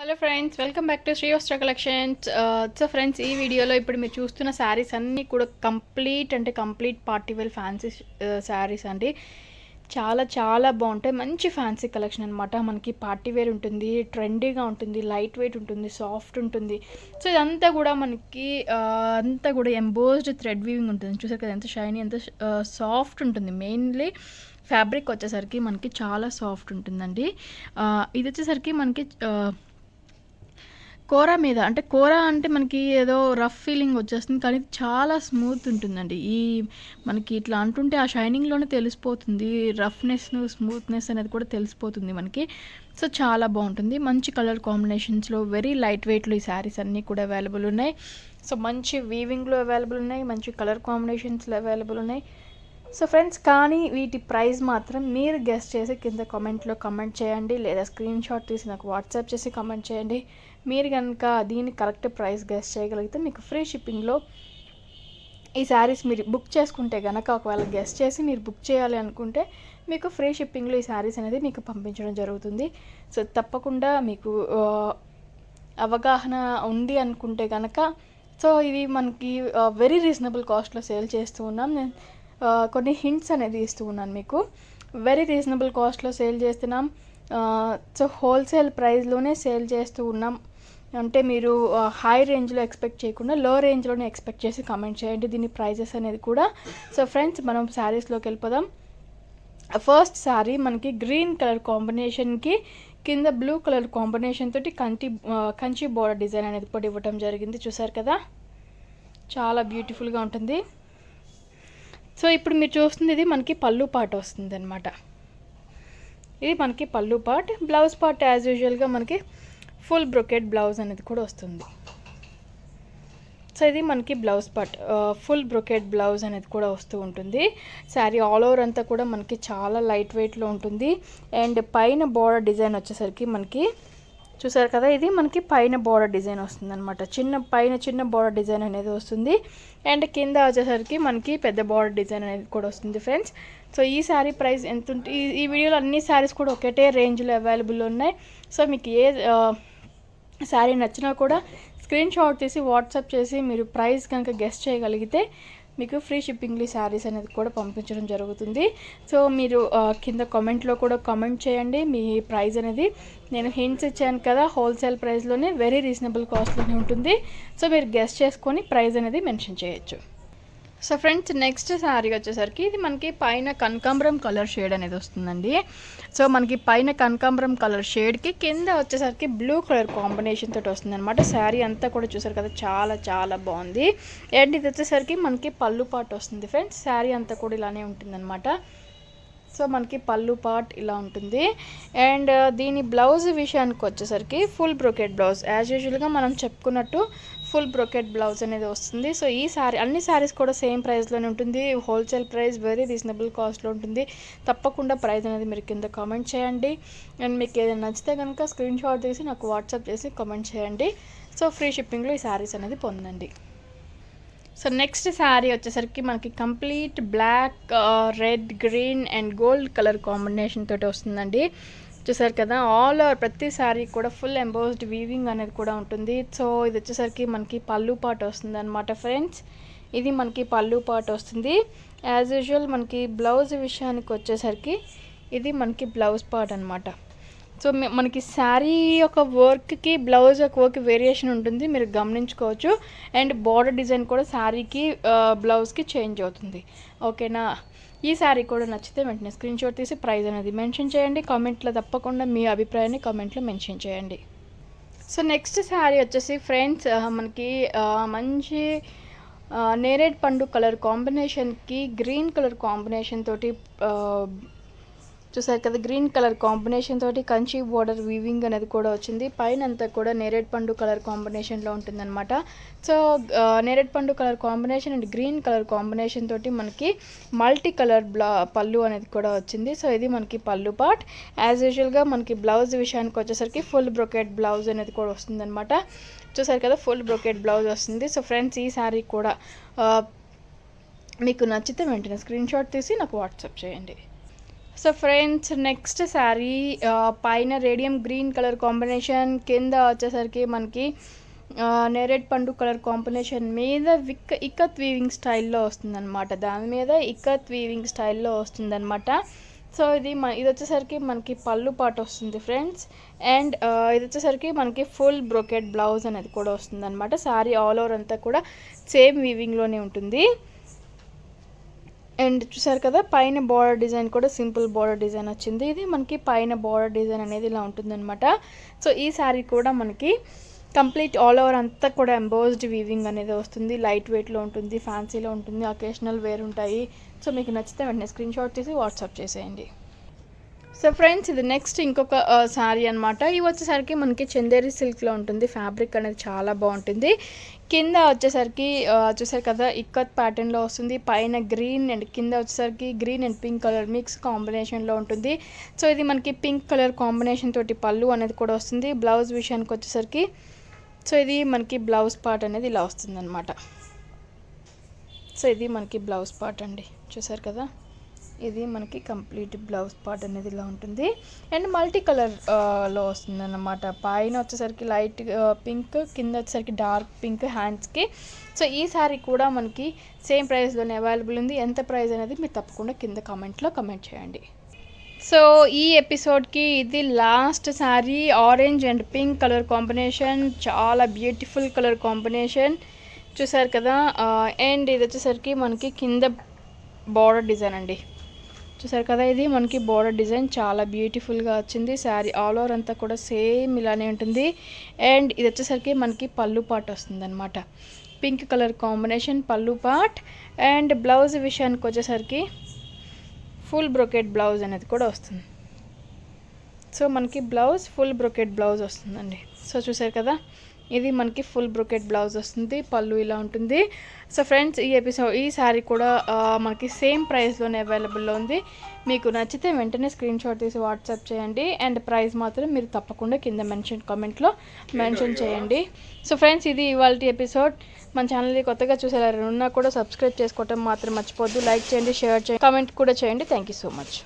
Hello friends, welcome back to Shri Vastra collections. So friends, ఈ వీడియోలో ఇప్పుడు మీరు చూస్తున్న శారీస్ అన్నీ కూడా complete party wear fancy sarees అండి. చాలా చాలా బాగుంటాయి. మంచి ఫ్యాన్సీ కలెక్షన్ అనమాట. మనకి పార్టీ వేర్ ఉంటుంది, ట్రెండీగా ఉంటుంది, లైట్ వెయిట్ ఉంటుంది, సాఫ్ట్ ఉంటుంది. సో ఇదంతా కూడా మనకి అంతా కూడా ఎంబోస్డ్ థ్రెడ్ వీవింగ్ ఉంటుంది. చూసారు కదా ఎంత షైనీ, ఎంత సాఫ్ట్ ఉంటుంది. మెయిన్లీ ఫ్యాబ్రిక్ వచ్చేసరికి మనకి చాలా సాఫ్ట్ ఉంటుందండి. ఇది వచ్చేసరికి మనకి కోరా మీద అంటే కోరా అంటే మనకి ఏదో రఫ్ ఫీలింగ్ వచ్చేస్తుంది, కానీ చాలా స్మూత్ ఉంటుందండి. ఈ మనకి ఇట్లా అంటుంటే ఆ షైనింగ్లోనే తెలిసిపోతుంది, రఫ్నెస్ స్మూత్నెస్ అనేది కూడా తెలిసిపోతుంది మనకి. సో చాలా బాగుంటుంది. మంచి కలర్ కాంబినేషన్స్లో, వెరీ లైట్ వెయిట్లో ఈ శారీస్ అన్నీ కూడా అవైలబుల్ ఉన్నాయి. సో మంచి వీవింగ్లో అవైలబుల్ ఉన్నాయి, మంచి కలర్ కాంబినేషన్స్లో అవైలబుల్ ఉన్నాయి. సో ఫ్రెండ్స్, కానీ వీటి ప్రైస్ మాత్రం మీరు గెస్ట్ చేసి కింద కామెంట్లో కామెంట్ చేయండి, లేదా స్క్రీన్ షాట్ తీసి నాకు వాట్సాప్ చేసి కామెంట్ చేయండి. మీరు కనుక దీని కరెక్ట్ ప్రైస్ గెస్ట్ చేయగలిగితే మీకు ఫ్రీ షిప్పింగ్లో ఈ శారీస్ మీరు బుక్ చేసుకుంటే కనుక, ఒకవేళ గెస్ట్ చేసి మీరు బుక్ చేయాలి అనుకుంటే మీకు ఫ్రీ షిప్పింగ్లో ఈ శారీస్ అనేది మీకు పంపించడం జరుగుతుంది. సో తప్పకుండా మీకు అవగాహన ఉంది అనుకుంటే కనుక, సో ఇది మనకి వెరీ రీజనబుల్ కాస్ట్లో సేల్ చేస్తూ ఉన్నాం. నేను కొన్ని హింట్స్ అనేది ఇస్తూ ఉన్నాను మీకు. వెరీ రీజనబుల్ కాస్ట్లో సేల్ చేస్తున్నాం. సో హోల్సేల్ ప్రైస్లోనే సేల్ చేస్తూ ఉన్నాం. అంటే మీరు హై రేంజ్లో ఎక్స్పెక్ట్ చేయకుండా లో రేంజ్లోనే ఎక్స్పెక్ట్ చేసి కామెంట్ చేయండి దీని ప్రైజెస్ అనేది కూడా. సో ఫ్రెండ్స్, మనం శారీస్లోకి వెళ్ళిపోదాం. ఫస్ట్ శారీ మనకి గ్రీన్ కలర్ కాంబినేషన్కి కింద బ్లూ కలర్ కాంబినేషన్ తోటి కంచి బోర్డర్ డిజైన్ అనేది కూడా ఇవ్వటం జరిగింది. చూసారు కదా, చాలా బ్యూటిఫుల్గా ఉంటుంది. సో ఇప్పుడు మీరు చూస్తుంది ఇది మనకి పళ్ళు పార్ట్ వస్తుంది అనమాట. ఇది మనకి పళ్ళు పార్ట్. బ్లౌజ్ పార్ట్ యాజ్ యూజువల్గా మనకి ఫుల్ బ్రొకెట్ బ్లౌజ్ అనేది కూడా వస్తుంది. సో ఇది మనకి blouse part, full brocade blouse అనేది కూడా వస్తూ ఉంటుంది. శారీ ఆల్ ఓవర్ అంతా కూడా మనకి చాలా లైట్ వెయిట్లో ఉంటుంది. అండ్ పైన బోర్డర్ డిజైన్ వచ్చేసరికి మనకి చూసారు కదా, ఇది మనకి పైన బోర్డర్ డిజైన్ వస్తుంది అనమాట. చిన్న బోర్డర్ డిజైన్ అనేది వస్తుంది. అండ్ కింద వచ్చేసరికి మనకి పెద్ద బోర్డర్ డిజైన్ అనేది కూడా వస్తుంది ఫ్రెండ్స్. సో ఈ శారీ ప్రైస్ ఎంత ఉంటుంది? ఈ వీడియోలో అన్ని శారీస్ కూడా ఒకటే రేంజ్లో అవైలబుల్ ఉన్నాయి. సో మీకు ఏ శారీ నచ్చినా కూడా స్క్రీన్ షాట్ తీసి వాట్సాప్ చేసి మీరు ప్రైస్ కనుక గెస్ట్ చేయగలిగితే మీకు ఫ్రీ షిప్పింగ్లీ శారీస్ అనేది కూడా పంపించడం జరుగుతుంది. సో మీరు కింద కామెంట్లో కూడా కామెంట్ చేయండి మీ ప్రైస్ అనేది. నేను హింట్స్ ఇచ్చాను కదా, హోల్సేల్ ప్రైస్లోనే వెరీ రీజనబుల్ కాస్ట్లోనే ఉంటుంది. సో మీరు గెస్ట్ చేసుకొని ప్రైస్ అనేది మెన్షన్ చేయొచ్చు. సో ఫ్రెండ్స్, నెక్స్ట్ శారీ వచ్చేసరికి ఇది మనకి పైన కనకాంబరం కలర్ షేడ్ అనేది వస్తుందండి. సో మనకి పైన కనకాంబరం కలర్ షేడ్కి కింద వచ్చేసరికి బ్లూ కలర్ కాంబినేషన్ తోటి వస్తుంది అనమాట. శారీ అంతా కూడా చూసారు కదా, చాలా చాలా బాగుంది. అండ్ ఇది వచ్చేసరికి మనకి పళ్ళు పార్ట్ వస్తుంది ఫ్రెండ్స్. శారీ అంతా కూడా ఇలానే ఉంటుంది అనమాట. సో మనకి పళ్ళు పార్ట్ ఇలా ఉంటుంది. అండ్ దీని బ్లౌజ్ విషయానికి వచ్చేసరికి ఫుల్ బ్రొకెట్ బ్లౌజ్ యాజ్ యూజువల్గా మనం చెప్పుకున్నట్టు ఫుల్ బ్రొకెట్ బ్లౌజ్ అనేది వస్తుంది. సో ఈ శారీ అన్ని శారీస్ కూడా సేమ్ ప్రైస్లోనే ఉంటుంది. హోల్సేల్ ప్రైస్ వెరీ రీజనబుల్ కాస్ట్లో ఉంటుంది. తప్పకుండా ప్రైస్ అనేది మీరు కింద కామెంట్ చేయండి. అండ్ మీకు ఏదైనా నచ్చితే కనుక స్క్రీన్ షాట్ తీసి నాకు వాట్సాప్ చేసి కామెంట్ చేయండి. సో ఫ్రీ షిప్పింగ్లో ఈ శారీస్ అనేది పొందండి. సో నెక్స్ట్ శారీ వచ్చేసరికి మనకి complete black, red, green and gold colour combination తోటి వస్తుందండి. చూసారు కదా, ఆల్ ఓవర్ ప్రతి శారీ కూడా ఫుల్ ఎంబోస్డ్ వీవింగ్ అనేది కూడా ఉంటుంది. సో ఇది వచ్చేసరికి మనకి పళ్ళు పార్ట్ వస్తుంది అనమాట ఫ్రెండ్స్. ఇది మనకి పళ్ళు పార్ట్ వస్తుంది. యాజ్ యూజువల్ మనకి బ్లౌజ్ విషయానికి వచ్చేసరికి ఇది మనకి బ్లౌజ్ పార్ట్ అనమాట. సో మనకి శారీ యొక్క వర్క్కి బ్లౌజ్ యొక్క వర్క్ వేరియేషన్ ఉంటుంది, మీరు గమనించుకోవచ్చు. అండ్ బార్డర్ డిజైన్ కూడా శారీకి బ్లౌజ్కి చేంజ్ అవుతుంది. ఓకేనా? ఈ శారీ కూడా నచ్చితే వెంటనే స్క్రీన్ షాట్ తీసి ప్రైస్ అనేది మెన్షన్ చేయండి. కామెంట్లో తప్పకుండా మీ అభిప్రాయాన్ని కామెంట్లో మెన్షన్ చేయండి. సో నెక్స్ట్ శారీ వచ్చేసి ఫ్రెండ్స్ మనకి మంచి నేరేడ్ పండు కలర్ కాంబినేషన్కి గ్రీన్ కలర్ కాంబినేషన్ తోటి చూసారు కదా, గ్రీన్ కలర్ కాంబినేషన్ తోటి కంచి బోర్డర్ వీవింగ్ అనేది కూడా వచ్చింది. పైన అంతా కూడా నేరేడ్ పండు కలర్ కాంబినేషన్లో ఉంటుందన్నమాట. సో నేరేడ్ పండు colour combination and green colour combination తోటి మనకి మల్టీ కలర్ పళ్ళు అనేది కూడా వచ్చింది. సో ఇది మనకి పళ్ళు పార్ట్. యాజ్ యూజువల్గా మనకి బ్లౌజ్ విషయానికి వచ్చేసరికి ఫుల్ బ్రొకెట్ బ్లౌజ్ అనేది కూడా వస్తుందన్నమాట. చూసారు కదా, ఫుల్ బ్రొకెట్ బ్లౌజ్ వస్తుంది. సో ఫ్రెండ్స్, ఈ శారీ కూడా మీకు నచ్చితే వెంటనే స్క్రీన్ షాట్ తీసి నాకు వాట్సాప్ చేయండి. సో ఫ్రెండ్స్ నెక్స్ట్ శారీ పైన రేడియం గ్రీన్ కలర్ కాంబినేషన్, కింద వచ్చేసరికి మనకి నేరేడ్ పండు కలర్ కాంబినేషన్ మీద ఇక్కత్ వీవింగ్ స్టైల్లో వస్తుందన్నమాట. దాని మీద ఇక్కత్ వీవింగ్ స్టైల్లో వస్తుందన్నమాట. సో ఇది వచ్చేసరికి మనకి పళ్ళు పాట వస్తుంది ఫ్రెండ్స్. అండ్ ఇది వచ్చేసరికి మనకి ఫుల్ బ్రోకెట్ బ్లౌజ్ అనేది కూడా వస్తుంది అనమాట. శారీ ఆల్ ఓవర్ అంతా కూడా సేమ్ వీవింగ్లోనే ఉంటుంది. అండ్ చూసారు కదా పైన బార్డర్ డిజైన్ కూడా సింపుల్ బార్డర్ డిజైన్ వచ్చింది. ఇది మనకి పైన బార్డర్ డిజైన్ అనేది ఇలా ఉంటుందన్నమాట. సో ఈ శారీ కూడా మనకి కంప్లీట్ ఆల్ ఓవర్ అంతా కూడా ఎంబోస్డ్ వీవింగ్ అనేది వస్తుంది. లైట్ వెయిట్లో ఉంటుంది, ఫ్యాన్సీలో ఉంటుంది, అకేషనల్ వేర్ ఉంటాయి. సో మీకు నచ్చితే వెంటనే స్క్రీన్ షాట్ తీసి వాట్సాప్ చేసేయండి. సో ఫ్రెండ్స్ ఇది నెక్స్ట్ ఇంకొక శారీ అనమాట. ఇవి వచ్చేసరికి మనకి చందేరి సిల్క్లో ఉంటుంది. ఫ్యాబ్రిక్ అనేది చాలా బాగుంటుంది. కింద వచ్చేసరికి చూసారు కదా ఇక్కత్ ప్యాటర్న్లో వస్తుంది. పైన గ్రీన్ అండ్ కింద వచ్చేసరికి green and pink colour mix కాంబినేషన్లో ఉంటుంది. సో ఇది మనకి పింక్ కలర్ కాంబినేషన్ తోటి పళ్ళు అనేది కూడా వస్తుంది. బ్లౌజ్ విషయానికి వచ్చేసరికి సో ఇది మనకి బ్లౌజ్ పార్ట్ అనేది ఇలా వస్తుంది అనమాట. సో ఇది మనకి బ్లౌజ్ పార్ట్ అండి, చూసారు కదా. ఇది మనకి కంప్లీట్ బ్లౌజ్ పార్ట్ అనేది ఇలా ఉంటుంది. అండ్ మల్టీ కలర్లో వస్తుంది అన్నమాట. పైన వచ్చేసరికి లైట్ పింక్, కింద వచ్చేసరికి డార్క్ పింక్ హ్యాండ్స్కి. సో ఈ శారీ కూడా మనకి సేమ్ ప్రైస్లోనే అవైలబుల్ ఉంది. ఎంత ప్రైస్ అనేది మీరు తప్పకుండా కింద కామెంట్లో కమెంట్ చేయండి. సో ఈ ఎపిసోడ్కి ఇది last sari. Orange and pink colour combination, చాలా బ్యూటిఫుల్ కలర్ కాంబినేషన్, చూసారు కదా. అండ్ ఇది వచ్చేసరికి మనకి కింద బార్డర్ డిజైన్ అండి, చూసారు కదా. ఇది మనకి బార్డర్ డిజైన్ చాలా బ్యూటిఫుల్గా వచ్చింది. శారీ ఆల్ ఓవర్ అంతా కూడా సేమ్ ఇలానే ఉంటుంది. అండ్ ఇది వచ్చేసరికి మనకి పళ్ళు పార్ట్ వస్తుంది అనమాట. పింక్ కలర్ కాంబినేషన్ పళ్ళు పార్ట్. అండ్ బ్లౌజ్ విషయానికి వచ్చేసరికి ఫుల్ బ్రోకెట్ బ్లౌజ్ అనేది కూడా వస్తుంది. సో మనకి బ్లౌజ్ ఫుల్ బ్రోకెట్ బ్లౌజ్ వస్తుందండి. సో చూసారు కదా, ఇది మనకి ఫుల్ బ్రోకెట్ బ్లౌజ్ వస్తుంది, పళ్ళు ఇలా ఉంటుంది. సో ఫ్రెండ్స్ ఈ శారీ కూడా మనకి సేమ్ ప్రైస్లోనే అవైలబుల్లో ఉంది. మీకు నచ్చితే వెంటనే స్క్రీన్ షాట్ తీసి వాట్సాప్ చేయండి. అండ్ ప్రైస్ మాత్రం మీరు తప్పకుండా కింద కామెంట్లో మెన్షన్ చేయండి. సో ఫ్రెండ్స్ ఇది ఇవాళ ఎపిసోడ్. మన ఛానల్ని కొత్తగా చూసేలా ఉన్నా కూడా సబ్స్క్రైబ్ చేసుకోవటం మాత్రం మర్చిపోద్దు. లైక్ చేయండి, షేర్ చేయండి, కామెంట్ కూడా చేయండి. Thank you so much.